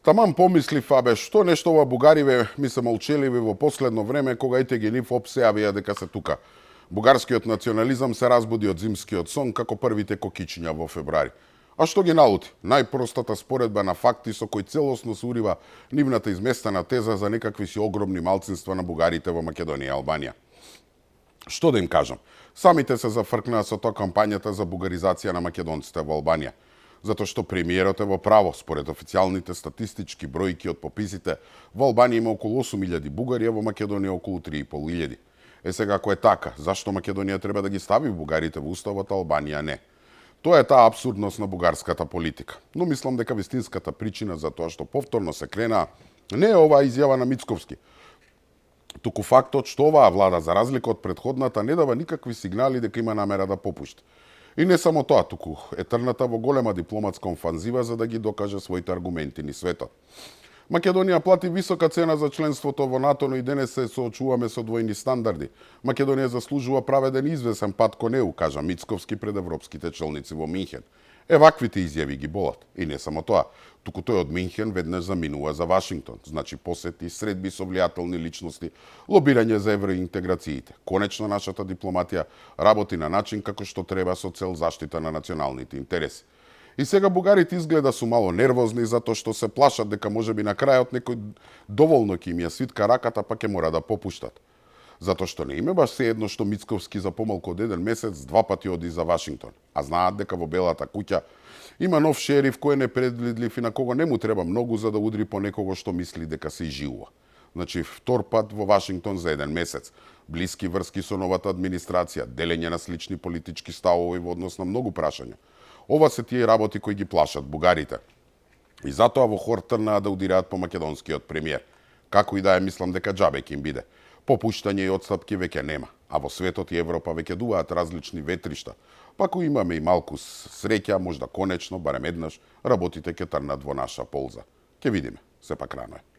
Таман помислив, што нешто ова бугариве ми се молчеливи во последно време, кога ите ги нив се јавија дека се тука. Бугарскиот национализам се разбуди од зимскиот сон како првите кокичиња во февруари. А што ги налути? Најпростата споредба на факти со кој целосно се урива нивната изместена теза за некакви си огромни малцинства на бугарите во Македонија и Албанија. Што да им кажам? Самите се зафркнаа со тоа кампањата за бугаризација на македонците во Албанија. Затоа што премиерот е во право, според официјалните статистички бројки од пописите, во Албанија има околу 8.000 бугари, а во Македонија околу 3.500. Сега, ако е така, зашто Македонија треба да ги стави бугарите во уставот, а Албанија не? Тоа е таа абсурдност на бугарската политика. Но мислам дека вистинската причина за тоа што повторно се кренаа не е оваа изјава на Мицковски, туку фактот што оваа влада, за разлика од претходната, не дава никакви сигнали дека има намера да попушти. И не само тоа, туку е трната во голема дипломатска офанзива за да ги докаже своите аргументи ни светот. Македонија плати висока цена за членството во НАТО, но и денес се соочуваме со двојни стандарди. Македонија заслужува праведен и извесен пат кон ЕУ, кажа Мицковски пред европските челници во Минхен. Ваквите изјави ги болат. И не само тоа, туку тој од Минхен веднаш заминува за Вашингтон. Значи посети, средби со влијателни личности, лобирање за евроинтеграциите. Конечно, нашата дипломатија работи на начин како што треба со цел заштита на националните интереси. И сега бугарите изгледа су мало нервозни затоа што се плашат дека можеби на крајот некој доволно ќе им ја свитка раката, па ќе мора да попуштат. Затоа што не име баш се едно што Мицковски за помалку од еден месец 2 пати оди за Вашингтон, а знаат дека во Белата куќа има нов шериф кој е непредвидлив и на кого не му треба многу за да удри по некого што мисли дека се изживува. Значи, втор пат во Вашингтон за еден месец. Блиски врски со новата администрација, делење на слични политички ставови во однос на многу прашања. Ова се тие работи кои ги плашат бугарите. И затоа во хор трнаа да удираат по македонскиот премиер. Како и да е, мислам дека џабе ќе им биде. Попуштање и отстапки веќе нема, а во светот и Европа веќе дуваат различни ветришта. Па ако имаме и малку среќа, можда конечно, барем еднаш, работите ќе трнат во наша полза. Ќе видиме, сепак рано е.